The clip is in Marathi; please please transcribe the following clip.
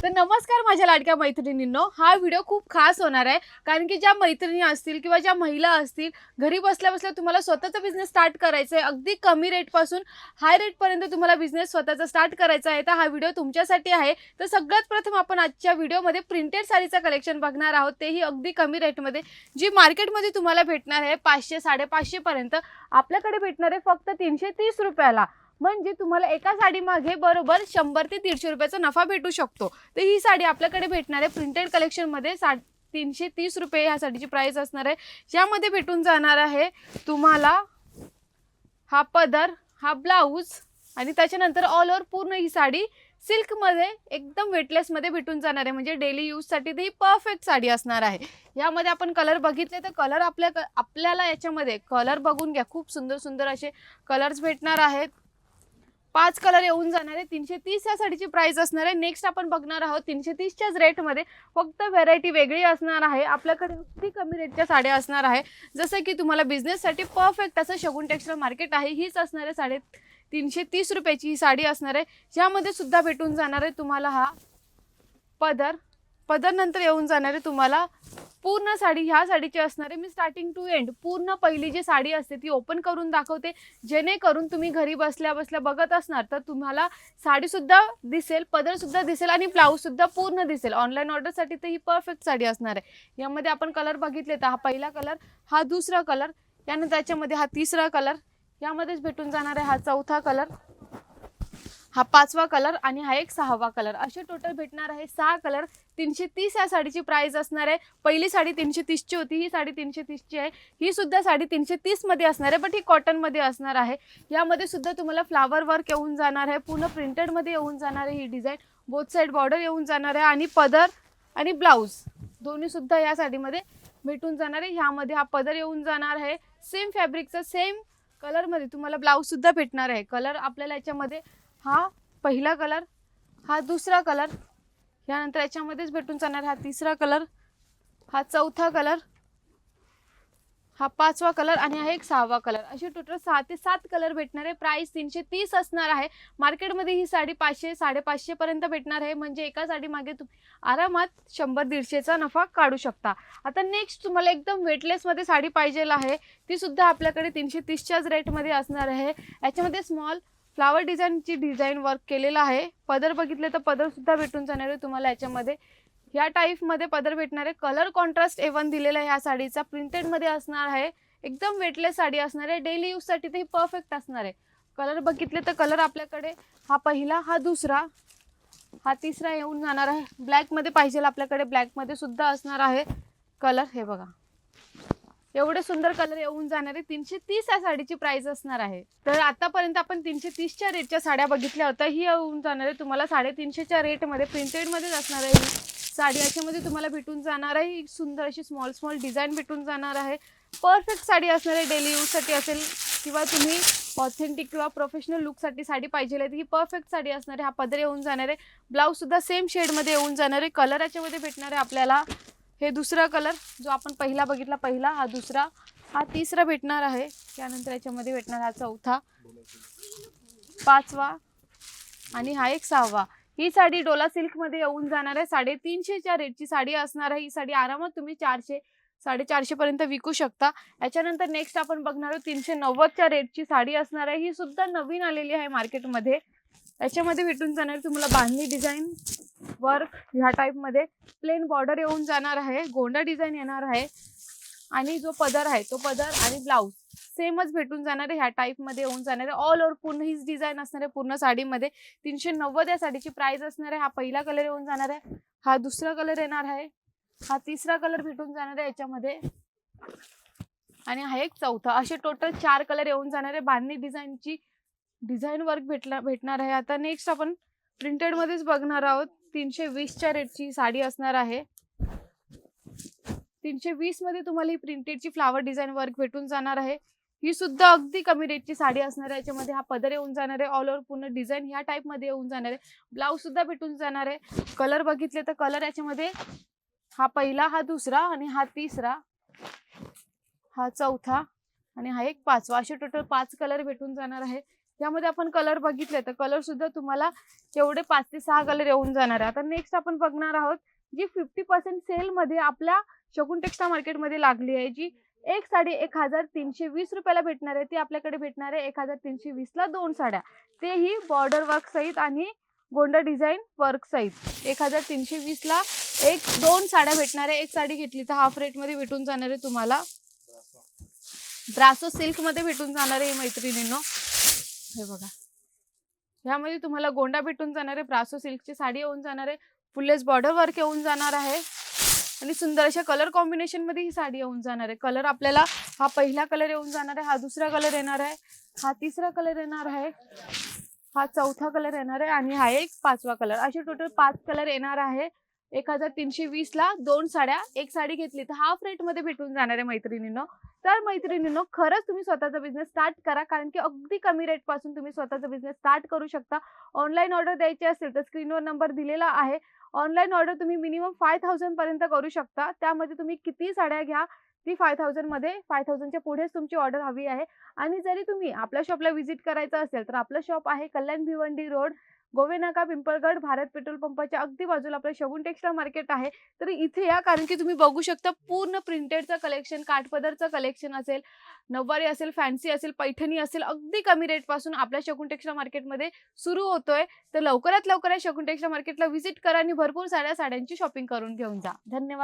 तर नमस्कार माझ्या लाडक्या मैत्रिणींनो, हा व्हिडिओ खूप खास होणार आहे. कारण की ज्या मैत्रिणी असतील किंवा ज्या महिला असतील, घरी बसल्या बसल्या तुम्हाला स्वतःचा बिझनेस स्टार्ट करायचा आहे, अगदी कमी रेटपासून हाय रेटपर्यंत तुम्हाला बिझनेस स्वतःचा स्टार्ट करायचा आहे, तर हा व्हिडिओ तुमच्यासाठी आहे. तर सगळ्यात प्रथम आपण आजच्या व्हिडिओमध्ये प्रिंटेड साडीचं कलेक्शन बघणार आहोत, तेही अगदी कमी रेटमध्ये, जी मार्केटमध्ये तुम्हाला भेटणार आहे 500-550 पर्यंत, आपल्याकडे भेटणार आहे फक्त 330 रुपयाला. म्हणजे तुम्हाला एका साडी मागे बरोबर 100 ते 150 रुपयाचा नफा भेटू शकतो. तर ही साडी आपल्याकडे भेटणार आहे प्रिंटेड कलेक्शनमध्ये 330 रुपये ह्या साडीची प्राइस असणार आहे. यामध्ये भेटून जाणार आहे तुम्हाला हा पदर, हा ब्लाऊज आणि त्याच्यानंतर ऑल ओव्हर पूर्ण ही साडी सिल्कमध्ये एकदम वेटलेसमध्ये भेटून जाणार आहे. म्हणजे डेली यूजसाठी ही परफेक्ट साडी असणार आहे. यामध्ये आपण कलर बघितले तर कलर आपल्याला याच्यामध्ये कलर बघून घ्या, खूप सुंदर सुंदर असे कलर्स भेटणार आहेत. 5 कलर येऊन जाणार आहे. 330 या साडीची प्राइस असणार आहे. नेक्स्ट आपण बघणार आहोत 330च्याच रेटमध्ये, फक्त व्हेरायटी वेगळी असणार आहे. आपल्याकडे अगदी कमी रेटच्या साड्या असणार आहे. जसं की तुम्हाला बिझनेससाठी परफेक्ट असं शगुन टेक्सटाईल मार्केट आहे. हीच असणार आहे 330 रुपयाची ही साडी असणार आहे. यामध्ये सुद्धा भेटून जाणार आहे तुम्हाला हा पदर. पदर नंतर येऊन जाणार आहे तुम्हाला पूर्ण साडी. ह्या साडीची असणार आहे, मी स्टार्टिंग टू एंड पूर्ण पहिली जी साडी असते ती ओपन करून दाखवते, जेणेकरून तुम्ही घरी बसल्या बसल्या बघत असणार तर तुम्हाला साडी सुद्धा दिसेल, पदर सुद्धा दिसेल आणि ब्लाऊज सुद्धा पूर्ण दिसेल. ऑनलाईन ऑर्डरसाठी तर ही परफेक्ट साडी असणार आहे. यामध्ये आपण कलर बघितले तर हा पहिला कलर, हा दुसरा कलर, यानंतर याच्यामध्ये हा तिसरा कलर, यामध्येच भेटून जाणार आहे हा चौथा कलर, हा पाचवा कलर आणि हा एक सहावा कलर. असे टोटल भेटणार आहे 6 कलर. 330 या साडीची प्राइस असणार आहे. पहिली साडी 330 ची होती, ही साडी 330 ची आहे. ही सुद्धा साडी 330 मध्ये असणार आहे, बट ही कॉटन मध्ये असणार आहे. यामध्ये सुद्धा तुम्हाला फ्लावर वर्क येऊन जाणार आहे, पूर्ण प्रिंटेड मध्ये येऊन जाणार आहे. ही डिझाईन बोथ साइड बॉर्डर येऊन जाणार आहे आणि पदर आणि ब्लाऊज दोन्ही सुद्धा या साडीमध्ये भेटून जाणार आहे. ह्यामध्ये हा पदर येऊन जाणार आहे सेम फॅब्रिकचा, सेम कलर मध्ये तुम्हाला ब्लाऊज सुद्धा भेटणार आहे. कलर आपल्याला याच्यामध्ये हा पहिला कलर, हा दुसरा कलर, यानंतर याच्यामध्येच भेटून जाणार हा तिसरा कलर, हा चौथा कलर, हा पाचवा कलर आणि हा एक सहावा कलर. असे टोटल 6 ते 7 कलर भेटणार आहे. प्राइस 330 असणार आहे. मार्केटमध्ये ही साडी 500-550 पर्यंत भेटणार आहे. म्हणजे एका साडी मागे तुम्ही आरामात 100-150चा नफा काढू शकता. आता नेक्स्ट तुम्हाला एकदम वेटलेस मध्ये साडी पाहिजे आहे, ती सुद्धा आपल्याकडे 330च्याच रेटमध्ये असणार आहे. याच्यामध्ये स्मॉल फ्लावर डिझाईनची डिझाईन वर्क केलेला आहे. पदर बघितले तर पदर सुद्धा भेटून जाणार आहे तुम्हाला. याच्यामध्ये ह्या टाईप मध्ये पदर भेटणार आहे. कलर कॉन्ट्रास्ट A1 दिलेला आहे ह्या साडीचा. प्रिंटेड मध्ये असणार आहे. एकदम वेटलेस साडी असणार आहे. डेली यूज साठी ते परफेक्ट असणार आहे. कलर बघितले तर कलर आपल्याकडे हा पहिला, हा दुसरा, हा तिसरा येऊन जाणार आहे. ब्लॅक मध्ये पाहिजे आपल्याकडे, ब्लॅक मध्ये सुद्धा असणार आहे कलर. हे बघा एवढे सुंदर कलर येऊन जाणार आहे. 330 या साडीची प्राइस असणार आहे. तर आतापर्यंत आपण 330च्या रेटच्या साड्या बघितल्या होत्या. ही येऊन जाणार आहे तुम्हाला 350च्या रेटमध्ये, प्रिंटेड मध्येच असणार आहे ही साडी. याच्यामध्ये तुम्हाला भेटून जाणार आहे ही सुंदर अशी स्मॉल डिझाईन भेटून जाणार आहे. परफेक्ट साडी असणार आहे. डेली यूजसाठी असेल किंवा तुम्ही ऑथेंटिक किंवा प्रोफेशनल लुकसाठी साडी पाहिजे आहे, ही परफेक्ट साडी असणार आहे. हा पदर येऊन जाणार आहे. ब्लाऊज सुद्धा सेम शेडमध्ये येऊन जाणार आहे. कलर याच्यामध्ये भेटणार आहे आपल्याला हे दुसरा कलर, जो आपण पहिला बघितला, पहिला, हा दुसरा, हा तिसरा भेटणार आहे. त्यानंतर याच्यामध्ये भेटणार हा चौथा, पाचवा आणि हा एक सहावा. ही साडी डोला सिल्क मध्ये येऊन जाणार आहे. 350च्या रेटची साडी असणार आहे. ही साडी आरामात तुम्ही 400-450 पर्यंत विकू शकता. याच्यानंतर नेक्स्ट आपण बघणार आहोत 390च्या रेटची साडी असणार आहे. ही सुद्धा नवीन आलेली आहे मार्केटमध्ये. याच्यामध्ये भेटून जाणार तुम्हाला बांधणी डिझाईन वर्क, ह्या टाइप मध्ये प्लेन बॉर्डर येऊन जाणार आहे, गोंडा डिझाईन येणार आहे आणि जो पदर आहे तो पदर आणि ब्लाऊज सेमच भेटून जाणार आहे. ह्या टाइप मध्ये येऊन जाणार आहे. ऑल ओव्हर पूर्ण हीच डिझाईन असणार आहे पूर्ण साडीमध्ये. 390 या साडीची प्राइस असणार आहे. हा पहिला कलर येऊन जाणार आहे, हा दुसरा कलर येणार आहे, हा तिसरा कलर भेटून जाणार आहे याच्यामध्ये आणि हा एक चौथा. असे टोटल 4 कलर येऊन जाणार आहे. बांधणी डिझाईनची डिझाईन वर्क भेटणार आहे. आता नेक्स्ट आपण प्रिंटेड मध्येच बघणार आहोत. 320च्या रेटची साडी असणार आहे. 320 मध्ये तुम्हाला ही प्रिंटेडची फ्लावर डिझाईन वर्क भेटून जाणार आहे. ही सुद्धा अगदी कमी रेटची साडी असणार आहे. याच्यामध्ये हा पदर येऊन जाणार आहे. ऑल ओव्हर पूर्ण डिझाईन ह्या टाइप मध्ये येऊन जाणार आहे. ब्लाऊज सुद्धा भेटून जाणार आहे. कलर बघितले तर कलर याच्यामध्ये हा पहिला, हा दुसरा आणि हा तिसरा, हा चौथा आणि हा एक पाचवा. असे टोटल 5 कलर भेटून जाणार आहे. यामध्ये आपण कलर बघितले तर कलर सुद्धा तुम्हाला एवढे 5 ते 6 कलर येऊन जाणार आहे. आता नेक्स्ट आपण बघणार आहोत जी 50% सेल मध्ये आपल्या शगुन टेक्सटाईल मार्केटमध्ये लागली आहे, जी एक साडी 1320 रुपयाला भेटणार आहे, ती आपल्याकडे भेटणार आहे 1320 ला 2 साड्या, तेही बॉर्डर वर्क सहित आणि गोंडा डिझाईन वर्क सहित 1320 ला 2 साड्या भेटणार आहे. एक साडी घेतली तर हाफ रेट मध्ये भेटून जाणार आहे तुम्हाला. ब्रासो सिल्क मध्ये भेटून जाणार आहे मैत्रिणींनो. हे बघा, यामध्ये तुम्हाला गोंडा भेटून जाणार आहे, ब्रासो सिल्कची साडी येऊन जाणार आहे, फुल्लेस बॉर्डर वर्क येऊन जाणार आहे आणि सुंदर अशा कलर कॉम्बिनेशन मध्ये ही साडी येऊन जाणार आहे. कलर आपल्याला हा पहिला कलर येऊन जाणार आहे, हा दुसरा कलर येणार आहे, हा तिसरा कलर येणार आहे, हा चौथा कलर येणार आहे आणि हा एक 5वा कलर. असे टोटल 5 कलर येणार आहे. 1320 ला 2 साड्या, एक साडी घेतली तर हाफ रेट मध्ये भेटून जाणार आहे मैत्रिणींनो. तर मैत्रिणींनो, खरंच तुम्ही स्वतःचा बिझनेस स्टार्ट करा, कारण की अगदी कमी रेट पासून तुम्ही स्वतःचा बिझनेस स्टार्ट करू शकता. ऑनलाईन ऑर्डर द्यायची असेल तर स्क्रीनवर नंबर दिलेला आहे. ऑनलाईन ऑर्डर तुम्ही मिनिमम 5000 पर्यंत करू शकता. त्यामध्ये तुम्ही किती साड्या घ्या, ती 5000 मध्ये 5000च्या पुढेच तुमची ऑर्डर हवी आहे. आणि जरी तुम्ही आपल्या शॉपला व्हिजिट करायचं असेल तर आपलं शॉप आहे कल्याण भिवंडी रोड, गोवेनाका, पिंपळगड, भारत पेट्रोल पंपाच्या अगदी बाजूला आपलं शगुन टेक्सटाईल मार्केट आहे. तर इथे या, कारण की तुम्ही बघू शकता पूर्ण प्रिंटेडचं कलेक्शन, काठपदरचं कलेक्शन असेल, नऊवारी असेल, फॅन्सी असेल, पैठणी असेल, अगदी कमी रेट पासून आपल्या शगुन टेक्सटाईल मार्केटमध्ये सुरू होतोय. तर लवकरात लवकर शगुन टेक्सटाईल मार्केटला व्हिजिट करा आणि भरपूर साड्यांची शॉपिंग करून घेऊन जा. धन्यवाद.